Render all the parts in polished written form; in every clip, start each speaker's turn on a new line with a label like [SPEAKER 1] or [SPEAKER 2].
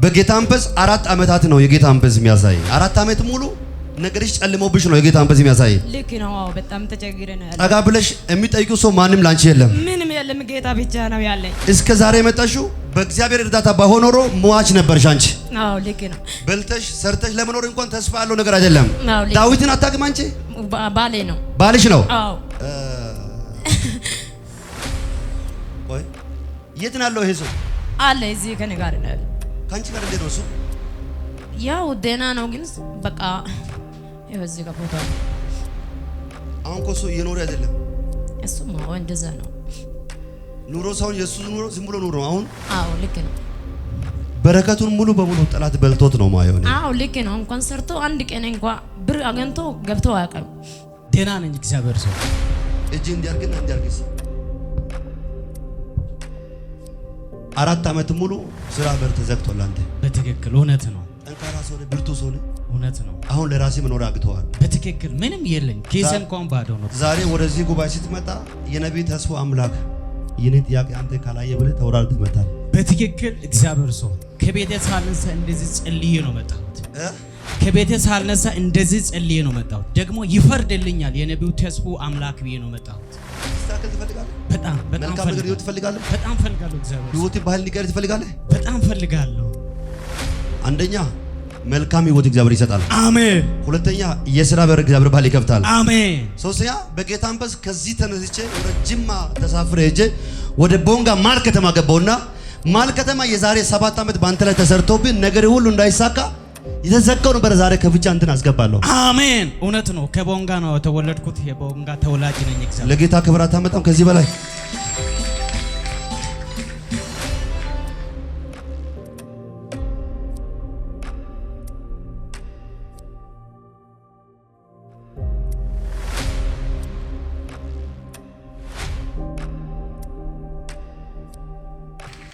[SPEAKER 1] በጌታ መንፈስ 4 ዓመታት ነው የጌታ መንፈስ የሚያሳይ 4 ዓመት ሙሉ ነገርሽ ጨልሞብሽ ነው የጌታ መንፈስ የሚያሳይ።
[SPEAKER 2] ልክ ነው። በጣም ተቸግረናል።
[SPEAKER 1] ጠጋ ብለሽ የሚጠይቁ ሰው ማንም ላንቺ የለም።
[SPEAKER 2] ምንም የለም፣ ጌታ ብቻ ነው ያለኝ።
[SPEAKER 1] እስከ ዛሬ የመጣሽው በእግዚአብሔር እርዳታ ባይሆን ኖሮ ሟች ነበርሽ አንቺ።
[SPEAKER 2] አዎ ልክ ነው።
[SPEAKER 1] በልተሽ ሰርተሽ ለመኖር እንኳን ተስፋ ያለው ነገር አይደለም። ዳዊትን አታውቅም አንቺ?
[SPEAKER 2] ባሌ ነው።
[SPEAKER 1] ባልሽ ነው?
[SPEAKER 2] አዎ።
[SPEAKER 1] ወይ የት ነው ያለው ይሄ ሰው?
[SPEAKER 2] አለ እዚህ ከኔ ጋር ነው ያለው።
[SPEAKER 1] ካንቺ ጋር እንዴት ነው እሱ?
[SPEAKER 2] ያው ደህና ነው ግን በቃ እዚህ ጋር ቦታ
[SPEAKER 1] አሁን እኮ እሱ እየኖረ አይደለም።
[SPEAKER 2] እሱማ እንደዛ ነው
[SPEAKER 1] ኑሮ ሳይሆን የሱ ኑሮ ዝም ብሎ ኑሮ አሁን።
[SPEAKER 2] አዎ ልክ ነው።
[SPEAKER 1] በረከቱን ሙሉ በሙሉ ጠላት በልቶት ነው ማየው።
[SPEAKER 2] አዎ ልክ ነው። እንኳን ሰርቶ አንድ ቀን እንኳን ብር አገንቶ ገብቶ አያውቅም።
[SPEAKER 3] ደህና ነኝ እግዚአብሔር ሰው
[SPEAKER 1] እጅ እንዲያርግና እንዲያርግስ 4 ዓመት ሙሉ ስራ በር ተዘግቷል። አንተ
[SPEAKER 3] በትክክል እውነት ነው።
[SPEAKER 1] ጠንካራ ሰው ነህ፣ ብርቱ ሰው ነህ።
[SPEAKER 3] እውነት ነው።
[SPEAKER 1] አሁን ለራሴ መኖር አግተዋል።
[SPEAKER 3] በትክክል ምንም የለኝ። ኬስ እንኳን ባዶ ነው።
[SPEAKER 1] ዛሬ ወደዚህ ጉባኤ ስትመጣ የነቢይ ተስፋ አምላክ የኔ ጥያቄ አንተ ካላየ ብለህ ተወራርደህ መጣል።
[SPEAKER 3] በትክክል እግዚአብሔር ሰው ከቤቴ ሳልነሳ እንደዚህ ጸልዬ ነው መጣሁት። ከቤቴ ሳልነሳ እንደዚህ ጸልዬ ነው መጣሁት። ደግሞ ይፈርድልኛል የነቢዩ ተስፋ አምላክ ብዬ ነው መጣሁት።
[SPEAKER 1] ታከል ትፈልጋለህ?
[SPEAKER 3] በጣም
[SPEAKER 1] መልካም ነገር ህይወት ትፈልጋለህ?
[SPEAKER 3] በጣም ፈልጋለሁ። እግዚአብሔር
[SPEAKER 1] ህይወት ባህል ንገር ትፈልጋለህ?
[SPEAKER 3] በጣም ፈልጋለሁ።
[SPEAKER 1] አንደኛ መልካም ህይወት እግዚአብሔር ይሰጣል።
[SPEAKER 3] አሜን።
[SPEAKER 1] ሁለተኛ የሥራ በር እግዚአብሔር ባህል ይከፍታል።
[SPEAKER 3] አሜን።
[SPEAKER 1] ሶስተኛ በጌታ መንፈስ ከዚህ ተነስቼ ወደ ጅማ ተሳፍሬ ሄጄ ወደ ቦንጋ ማል ከተማ ገባውና ማል ከተማ የዛሬ 7 ዓመት ባንተ ላይ ተሰርቶብኝ ነገር ሁሉ እንዳይሳካ የተዘጋው ነበር። ዛሬ ከፍቻ እንትን አስገባለሁ።
[SPEAKER 3] አሜን። እውነት ነው። ከቦንጋ ነው የተወለድኩት። የቦንጋ ተወላጅ ነኝ። እግዚአብሔር
[SPEAKER 1] ለጌታ ክብር አታመጣም ከዚህ በላይ?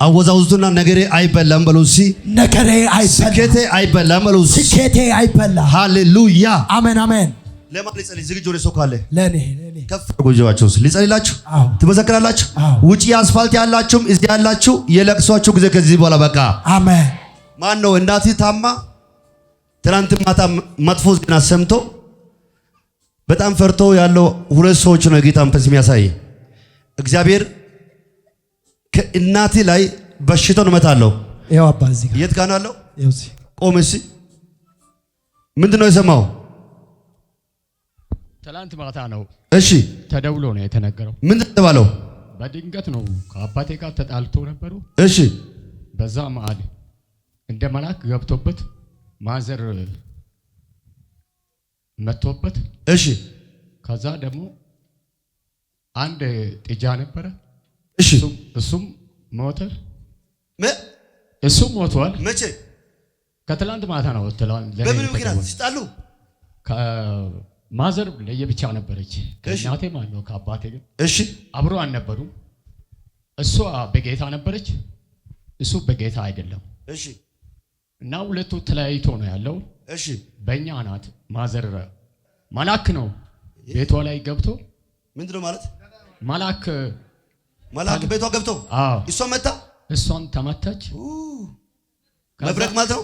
[SPEAKER 1] አወዛውዙና ነገሬ አይበላም በሉሲ።
[SPEAKER 4] ነገሬ አይበላም፣
[SPEAKER 1] ስኬቴ አይበላም በሉሲ።
[SPEAKER 4] ስኬቴ አይበላም።
[SPEAKER 1] ሃሌሉያ
[SPEAKER 4] አሜን አሜን።
[SPEAKER 1] ለማን ሊጸልይ ዝግጁ ነው? ሰው ካለ
[SPEAKER 4] ለኔ
[SPEAKER 1] ከፍ ጎጆዋቸው ሊጸልይላችሁ ትመሰክራላችሁ። ውጪ አስፋልት ያላችሁም እዚህ ያላችሁ የለቅሷችሁ ጊዜ ከዚህ በኋላ በቃ
[SPEAKER 4] አሜን።
[SPEAKER 1] ማን ነው እናት ታማ ትናንት ማታ መጥፎ ዜና ሰምቶ በጣም ፈርቶ ያለው 2 ሰዎች ነው የጌታ መንፈስ የሚያሳይ። እግዚአብሔር ከእናቴ ላይ በሽታውን እመታለሁ።
[SPEAKER 4] ይኸው አባ እዚህ ጋር
[SPEAKER 1] የት ጋር ነው ያለው?
[SPEAKER 4] ይኸው እዚህ
[SPEAKER 1] ቆም እስኪ። ምንድን ነው የሰማው?
[SPEAKER 5] ትላንት ማታ ነው።
[SPEAKER 1] እሺ
[SPEAKER 5] ተደውሎ ነው የተነገረው።
[SPEAKER 1] ምንድን ነው የተባለው?
[SPEAKER 5] በድንገት ነው ከአባቴ ጋር ተጣልቶ ነበሩ።
[SPEAKER 1] እሺ
[SPEAKER 5] በዛ መሀል እንደ መልአክ ገብቶበት ማዘር መቶበት።
[SPEAKER 1] እሺ
[SPEAKER 5] ከዛ ደግሞ አንድ ጥጃ ነበረ።
[SPEAKER 1] እሺ
[SPEAKER 5] እሱም ሞተ።
[SPEAKER 1] እሱም
[SPEAKER 5] ሞቷል።
[SPEAKER 1] መቼ?
[SPEAKER 5] ከትላንት ማታ ነው።
[SPEAKER 1] በምን ምክንያት ሲጣሉ?
[SPEAKER 5] ማዘር ለየብቻ ነበረች። ከእናቴ ማለት ነው ከአባቴ ግን
[SPEAKER 1] እሺ
[SPEAKER 5] አብሮ አልነበሩም። እሷ በጌታ ነበረች፣ እሱ በጌታ አይደለም።
[SPEAKER 1] እሺ
[SPEAKER 5] እና ሁለቱ ተለያይቶ ነው ያለው።
[SPEAKER 1] እሺ
[SPEAKER 5] በእኛ ናት ማዘር መልአክ ነው ቤቷ ላይ ገብቶ።
[SPEAKER 1] ምንድነው ማለት? መልአክ ቤቷ ገብቶ እሷ መታ፣
[SPEAKER 5] እሷን ተመታች።
[SPEAKER 1] መብረቅ ማለት ነው።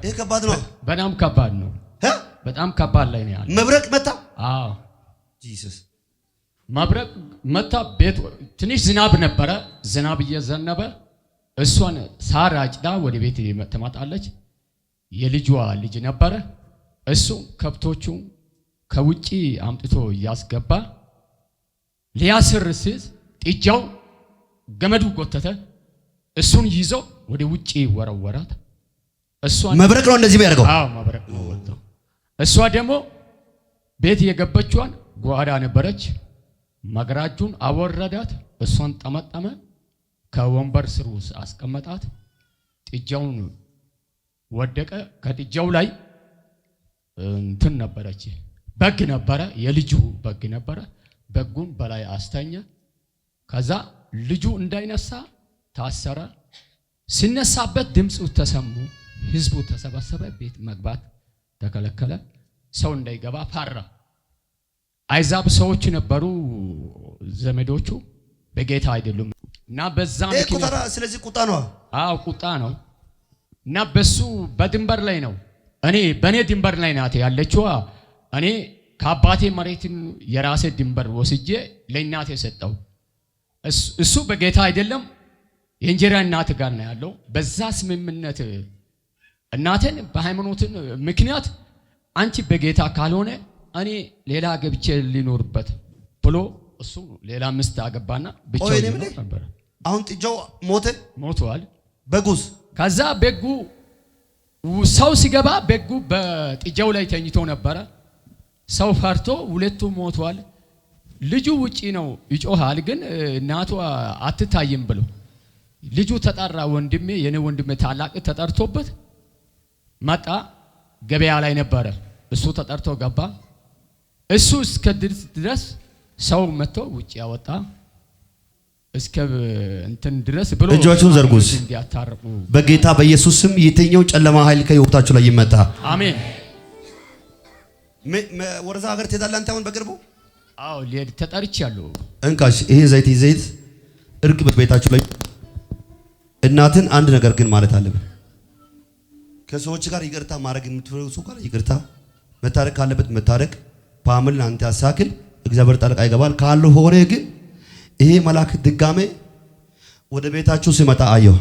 [SPEAKER 1] ይሄ ከባድ ነው።
[SPEAKER 5] በጣም ከባድ ነው። በጣም ከባድ ላይ ነው ያለው።
[SPEAKER 1] መብረቅ መታ።
[SPEAKER 5] ጂሰስ መብረቅ መታ። ቤት ትንሽ ዝናብ ነበረ። ዝናብ እየዘነበ እሷን ሳር አጭዳ ወደ ቤት ትመጣለች። የልጇ ልጅ ነበረ። እሱ ከብቶቹ ከውጪ አምጥቶ እያስገባ ሊያስር ሲል ጥጃው ገመዱ ጎተተ። እሱን ይዞ ወደ ውጪ ወረወራት። እሷን
[SPEAKER 1] መብረቅ ነው እንደዚህ ቢያደርገው?
[SPEAKER 5] መብረቅ ነው ወጣው። እሷ ደግሞ ቤት የገበችዋን ጓዳ ነበረች። መግራጁን አወረዳት። እሷን ጠመጠመ። ከወንበር ስር አስቀመጣት። ጥጃውን ወደቀ። ከጥጃው ላይ እንትን ነበረች፣ በግ ነበረ። የልጁ በግ ነበረ። በጉን በላይ አስተኛ። ከዛ ልጁ እንዳይነሳ ታሰረ። ሲነሳበት ድምፁ ተሰሙ። ህዝቡ ተሰበሰበ። ቤት መግባት ተከለከለ። ሰው እንዳይገባ ፈራ። አይዛብ ሰዎች ነበሩ ዘመዶቹ፣ በጌታ አይደሉም። እና በዛ ምክንያት
[SPEAKER 1] ስለዚህ ቁጣ ነው።
[SPEAKER 5] ቁጣ ነው። እና በሱ በድንበር ላይ ነው። እኔ በኔ ድንበር ላይ ናት ያለችው። እኔ ከአባቴ መሬትን የራሴ ድንበር ወስጄ ለእናቴ ሰጠው። እሱ በጌታ አይደለም የእንጀራ እናት ጋር ነው ያለው። በዛ ስምምነት እናቴን በሃይማኖትን ምክንያት አንቺ በጌታ ካልሆነ እኔ ሌላ ገብቼ ሊኖርበት ብሎ እሱ ሌላ ሚስት አገባና ብቻውን ነበር።
[SPEAKER 1] አሁን ጥጃው ሞቷል። በጉስ
[SPEAKER 5] ከዛ በጉ ሰው ሲገባ በጉ በጥጃው ላይ ተኝቶ ነበረ። ሰው ፈርቶ ሁለቱ ሞቷል። ልጁ ውጪ ነው ይጮሃል፣ ግን እናቷ አትታይም ብሎ ልጁ ተጣራ። ወንድሜ የኔ ወንድሜ ታላቅ ተጠርቶበት መጣ። ገበያ ላይ ነበረ። እሱ ተጠርቶ ገባ። እሱ እስከ ድረስ ሰው መጥቶ ውጪ ያወጣ እስከ እንትን ድረስ ብሎ
[SPEAKER 1] እጆቹን ዘርጉስ
[SPEAKER 5] እንዲያታርቁ
[SPEAKER 1] በጌታ በኢየሱስ ስም የትኛው ጨለማ ኃይል ከህይወታችሁ ላይ ይመታ።
[SPEAKER 5] አሜን።
[SPEAKER 1] ወደዛ ሀገር ትሄዳለህ አንተ አሁን በቅርቡ?
[SPEAKER 5] አዎ ሊሄድ ተጠርቻለሁ።
[SPEAKER 1] እንካሽ ይሄ ዘይት እርቅ በቤታችሁ ላይ እናትን አንድ ነገር ግን ማለት አለብን። ከሰዎች ጋር ይቅርታ ማድረግ የምትፈልጉ ጋር ይቅርታ መታረቅ ካለበት መታረቅ፣ ፋሚሊን አንተ ያሳክል እግዚአብሔር ጣልቃ ይገባል። ካልሆነ ግን ይሄ መልአክ ድጋሜ ወደ ቤታችሁ ሲመጣ አየሁ።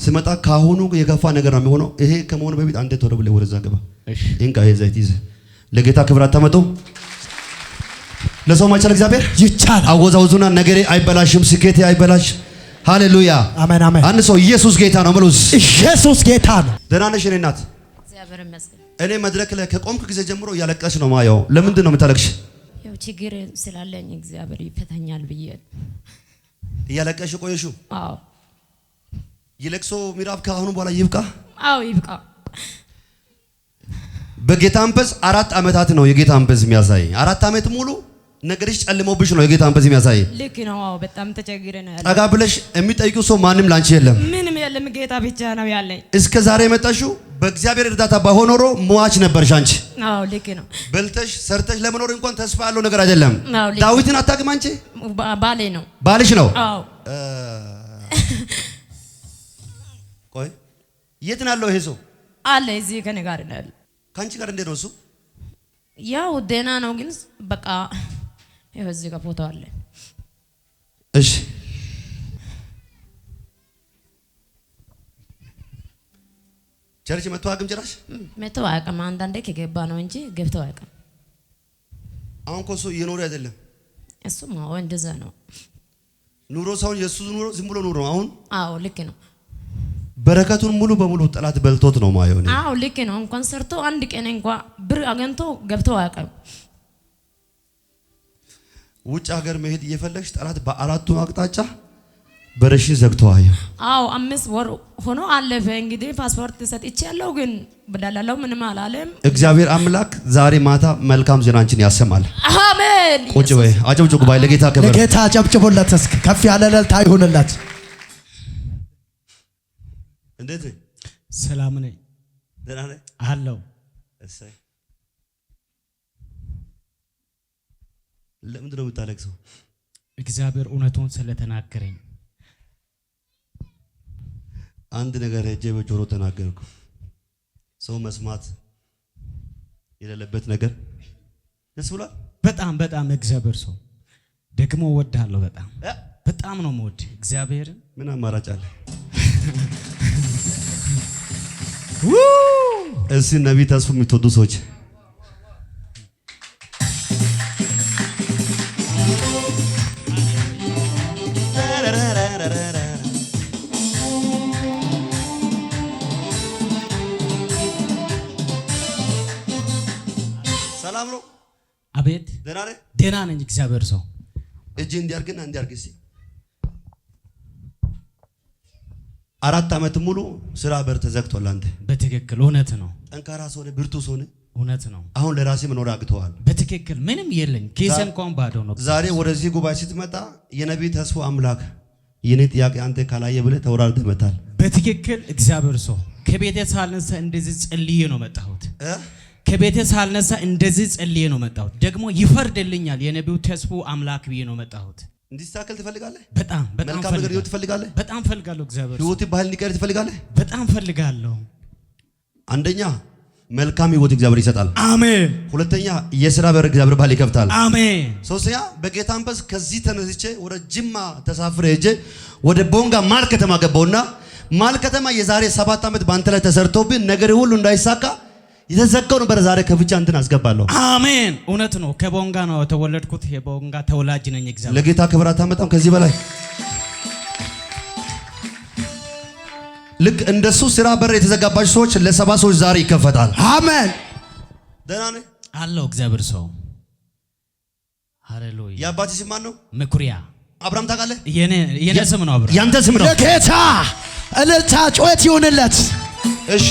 [SPEAKER 1] ሲመጣ ካሁኑ የከፋ ነገር ነው የሚሆነው። ይሄ ከመሆኑ በፊት አንተ ተወደ ብለህ ወደዛ ገባ። እሺ እንካ ይሄ ዘይት ይዘህ ለጌታ ክብር አታመጡ። ለሰው ማይቻል እግዚአብሔር
[SPEAKER 4] ይቻላል።
[SPEAKER 1] አወዛውዙና ነገሬ አይበላሽም፣ ስኬቴ አይበላሽ። ሃሌሉያ
[SPEAKER 4] አሜን አሜን።
[SPEAKER 1] አንድ ሰው ኢየሱስ ጌታ ነው ብሉስ።
[SPEAKER 4] ኢየሱስ ጌታ ነው።
[SPEAKER 1] ደህና ነሽ የኔ እናት?
[SPEAKER 2] እግዚአብሔር ይመስገን።
[SPEAKER 1] እኔ መድረክ ላይ ከቆምክ ጊዜ ጀምሮ እያለቀስሽ ነው ማየው። ለምንድን ነው የምታለቅሽ?
[SPEAKER 2] ያው ችግር ስላለኝ እግዚአብሔር ይፈታኛል ብዬ
[SPEAKER 1] እያለቀስሽ ቆየሽው?
[SPEAKER 2] አዎ።
[SPEAKER 1] የለቅሶ ምዕራፍ ከአሁኑ በኋላ ይብቃ።
[SPEAKER 2] አዎ ይብቃ።
[SPEAKER 1] በጌታ መንፈስ 4 ዓመታት ነው የጌታ መንፈስ የሚያሳይ። 4 ዓመት ሙሉ ነገርሽ ጨልሞብሽ ነው የጌታ መንፈስ የሚያሳይ።
[SPEAKER 2] ልክ ነው። አዎ በጣም ተቸግረናል።
[SPEAKER 1] ጠጋ ብለሽ የሚጠይቂው ሰው ማንም ላንቺ የለም።
[SPEAKER 2] ምንም የለም፣ ጌታ ብቻ ነው ያለኝ።
[SPEAKER 1] እስከ ዛሬ የመጣሽው በእግዚአብሔር እርዳታ ባይሆን ኖሮ ሟች ነበርሽ አንቺ።
[SPEAKER 2] አዎ ልክ ነው።
[SPEAKER 1] በልተሽ ሰርተሽ ለመኖር እንኳን ተስፋ ያለው ነገር አይደለም።
[SPEAKER 2] አዎ
[SPEAKER 1] ዳዊትን አታውቅም አንቺ?
[SPEAKER 2] ባሌ ነው።
[SPEAKER 1] ባልሽ ነው?
[SPEAKER 2] አዎ።
[SPEAKER 1] ቆይ የት ነው ያለው ይሄ ሰው?
[SPEAKER 2] አለ እዚህ ከኔ ጋር ነው ያለው።
[SPEAKER 1] ካንቺ ጋር እንዴት ነው እሱ?
[SPEAKER 2] ያው ደህና ነው፣ ግን በቃ ይኸው እዚህ ጋር ፎቶ አለ።
[SPEAKER 1] እሺ ቸርች መጥቶ አቅም ጭራሽ
[SPEAKER 2] መጥቶ አያውቅም። አንዳንዴ ከገባ ነው እንጂ ገብቶ አያውቅም።
[SPEAKER 1] አሁን እኮ እሱ እየኖረ አይደለም።
[SPEAKER 2] እሱም አዎ እንደዛ ነው
[SPEAKER 1] ኑሮ ሳይሆን የእሱ ኑሮ ዝም ብሎ ኑሮ ነው አሁን።
[SPEAKER 2] አዎ ልክ ነው።
[SPEAKER 1] በረከቱን ሙሉ በሙሉ ጠላት በልቶት ነው ማየው ነው።
[SPEAKER 2] አዎ ልክ ነው። እንኳን ሰርቶ አንድ ቀን እንኳን ብር አገኝቶ ገብቶ አያውቅም።
[SPEAKER 1] ውጭ ሀገር መሄድ እየፈለግሽ ጠላት በአራቱ አቅጣጫ በረሽ ዘግቶ አየው።
[SPEAKER 2] አዎ 5 ወር ሆኖ አለፈ። እንግዲህ ፓስፖርት ሰጥቻለሁ፣ ግን በዳላለው ምንም አላለም።
[SPEAKER 1] እግዚአብሔር አምላክ ዛሬ ማታ መልካም ዜናችን ያሰማል።
[SPEAKER 2] አሜን።
[SPEAKER 1] ቁጭ በይ፣ አጨብጭቡ ባይ ለጌታ ክብር።
[SPEAKER 4] ለጌታ አጨብጭቡለት። እስኪ ከፍ ያለ እልልታ ይሁንለት።
[SPEAKER 1] እንዴት
[SPEAKER 3] ሰላም ነኝ?
[SPEAKER 1] ደህና ነህ?
[SPEAKER 3] አለው።
[SPEAKER 1] እሰይ። ለምንድን ነው የምታለቅሰው?
[SPEAKER 3] እግዚአብሔር እውነቱን ስለተናገረኝ።
[SPEAKER 1] አንድ ነገር ሄጄ በጆሮ ተናገርኩ። ሰው መስማት የሌለበት ነገር ደስ ብሏል።
[SPEAKER 3] በጣም በጣም እግዚአብሔር ሰው ደግሞ ወድሃለሁ። በጣም ነው የምወድ እግዚአብሔርን።
[SPEAKER 1] ምን አማራጭ አለ? እሺ ነቢይ ተስፉ የምትወዱ ሰዎች ሰላም ነው?
[SPEAKER 3] አቤት።
[SPEAKER 1] ደህና ነህ?
[SPEAKER 3] ደህና ነኝ እግዚአብሔር ሰው።
[SPEAKER 1] እጅ እንዲያርግና እንዲያርግ እስቲ 4 ዓመት ሙሉ ስራ በር ተዘግቷል። አንተ
[SPEAKER 3] በትክክል እውነት ነው።
[SPEAKER 1] ጠንካራ ሰው ነህ፣ ብርቱ ሰው ነህ።
[SPEAKER 3] እውነት ነው።
[SPEAKER 1] አሁን ለራሴ መኖር አግተዋል።
[SPEAKER 3] በትክክል ምንም የለኝ፣ ኬስ እንኳን ባዶ ነው።
[SPEAKER 1] ዛሬ ወደዚህ ጉባኤ ስትመጣ የነቢይ ተስፉ አምላክ የኔ ጥያቄ አንተ ካላየ ብለህ ተወራርደህ መጣል።
[SPEAKER 3] በትክክል እግዚአብሔር ሰው ከቤቴ ሳልነሳ እንደዚህ ጸልዬ ነው መጣሁት። ከቤቴ ሳልነሳ እንደዚህ ጸልዬ ነው መጣሁት። ደግሞ ይፈርድልኛል የነቢዩ ተስፉ አምላክ ብዬ ነው መጣሁት።
[SPEAKER 1] እንዲስተካከል ትፈልጋለህ?
[SPEAKER 3] በጣም
[SPEAKER 1] መልካም ነገር ህይወት ትፈልጋለህ?
[SPEAKER 3] በጣም ፈልጋለሁ። እግዚአብሔር
[SPEAKER 1] ህይወት ባህል እንዲቀር ትፈልጋለህ?
[SPEAKER 3] በጣም ፈልጋለሁ።
[SPEAKER 1] አንደኛ መልካም ህይወት እግዚአብሔር ይሰጣል።
[SPEAKER 3] አሜን።
[SPEAKER 1] ሁለተኛ የሥራ በር እግዚአብሔር ባህል ይከፍታል።
[SPEAKER 3] አሜን።
[SPEAKER 1] ሶስተኛ በጌታ መንፈስ ከዚህ ተነስቼ ወደ ጅማ ተሳፍሬ ሄጄ ወደ ቦንጋ ማል ከተማ ገባውና ማል ከተማ የዛሬ 7 ዓመት ባንተ ላይ ተሰርቶብኝ ነገር ሁሉ እንዳይሳካ የተዘጋው ነበር። ዛሬ ከፍቻ እንትን አስገባለሁ።
[SPEAKER 3] አሜን። እውነት ነው። ከቦንጋ ነው የተወለድኩት። የቦንጋ ተወላጅ ነኝ። እግዚአብሔር
[SPEAKER 1] ለጌታ ክብር አታመጣም ከዚህ በላይ ልክ እንደሱ ስራ በር የተዘጋባቸው ሰዎች ለሰባ ሰዎች ዛሬ ይከፈታል።
[SPEAKER 4] አሜን።
[SPEAKER 1] ደህና ነህ
[SPEAKER 3] አለው እግዚአብሔር ሰው። ሃሌሉያ።
[SPEAKER 1] የአባትህ ስም ማን ነው?
[SPEAKER 3] መኩሪያ
[SPEAKER 1] አብርሃም ታውቃለህ?
[SPEAKER 3] የኔ ስም ነው አብርሃም።
[SPEAKER 1] ያንተ ስም ነው?
[SPEAKER 4] ለጌታ እልልታ ጩኸት ይሁንለት።
[SPEAKER 1] እሺ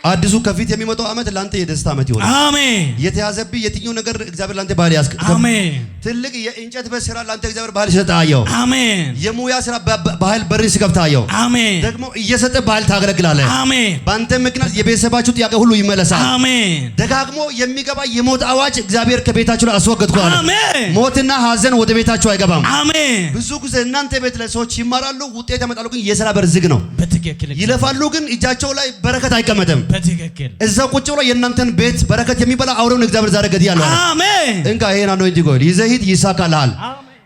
[SPEAKER 1] አዲሱ ከፊት የሚመጣው ዓመት ላንተ የደስታ ዓመት ይሆናል።
[SPEAKER 3] አሜን።
[SPEAKER 1] የተያዘብህ የትኛው ነገር እግዚአብሔር ላንተ ባህል ያስቀ
[SPEAKER 3] አሜን።
[SPEAKER 1] ትልቅ የእንጨት በር ስራ ላንተ እግዚአብሔር ባህል ይሰጣየው።
[SPEAKER 3] አሜን።
[SPEAKER 1] የሙያ ስራ ባህል በር ሲከፍታየው።
[SPEAKER 3] አሜን።
[SPEAKER 1] ደግሞ እየሰጠ ባህል ታገለግላለህ።
[SPEAKER 3] አሜን።
[SPEAKER 1] ባንተ ምክንያት የቤተሰባችሁ ጥያቄ ሁሉ ይመለሳል።
[SPEAKER 3] አሜን።
[SPEAKER 1] ደጋግሞ የሚገባ የሞት አዋጅ እግዚአብሔር ከቤታችሁ ላይ አስወግዷል።
[SPEAKER 3] አሜን።
[SPEAKER 1] ሞትና ሐዘን ወደ ቤታችሁ አይገባም።
[SPEAKER 3] አሜን።
[SPEAKER 1] ብዙ ጊዜ እናንተ ቤት ላይ ሰዎች ይማራሉ፣ ውጤት ያመጣሉ፣ ግን የሥራ በር ዝግ ነው።
[SPEAKER 3] በትክክል
[SPEAKER 1] ይለፋሉ፣ ግን እጃቸው ላይ በረከት አይቀመጥም።
[SPEAKER 3] በትክክል
[SPEAKER 1] እዛው ቁጭ ብሎ የእናንተን ቤት በረከት የሚበላ አውሬውን እግዚአብሔር ዛሬ ገድያለሁ።
[SPEAKER 3] አሜን።
[SPEAKER 1] እንካ ይሄን አንዱ እንጂ ጎል ይዘህ ሂድ፣ ይሳካልሃል።
[SPEAKER 3] አሜን።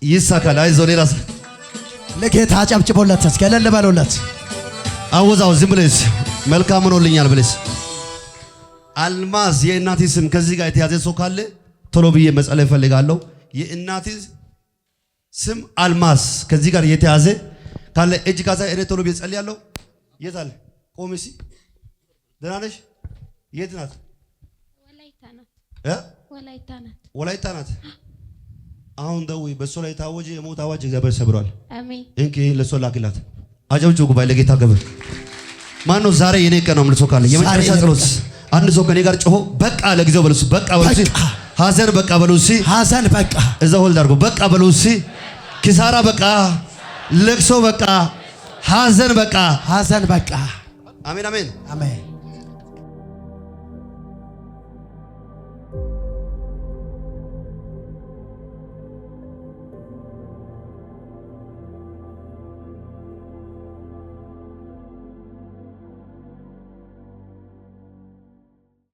[SPEAKER 1] ይሳካል። አይዞህ። ሌላ
[SPEAKER 4] ለጌታ አጨብጭቦለት እስኪ እልል በሉለት።
[SPEAKER 1] አወዛው ዝም ብለህ መልካም ሆኖልኛል ብለህ አልማዝ የእናቴ ስም ከዚህ ጋር የተያዘ ሰው ካለ ቶሎ ብዬ መጸለይ እፈልጋለሁ። የእናቴ ስም አልማዝ ከዚህ ጋር የተያዘ ካለ እጅ ካሳ እኔ ቶሎ ብዬ ጸልያለሁ። የት አለ? ቆሚሲ ደህና ነሽ? የት ናት?
[SPEAKER 6] ወላይታ ናት።
[SPEAKER 1] ወላይታ ናት።
[SPEAKER 6] ወላይታ ናት።
[SPEAKER 1] አሁን ደውይ። በእሷ ላይ የታወጀ የሞት አዋጅ እግዚአብሔር ሰብሯል።
[SPEAKER 6] አሜን።
[SPEAKER 1] እንኪ ለእሷ ላክላት። አጨብጭቡ ጉባኤ ለጌታ ክብር። ማነው ዛሬ የኔ ቀን ነው? ምልሶ ካለ የመጨረሻ ጸሎት አንድ ሰው ከኔ ጋር ጮሆ በቃ ለጊዜው በሉሲ። በቃ በሉሲ። ሐዘን በቃ በሉሲ።
[SPEAKER 4] ሐዘን በቃ
[SPEAKER 1] እዛው ሆልድ አድርጎ በቃ በሉሲ። ኪሳራ በቃ፣ ለቅሶ በቃ፣ ሐዘን በቃ፣
[SPEAKER 4] ሐዘን በቃ።
[SPEAKER 1] አሜን አሜን
[SPEAKER 4] አሜን።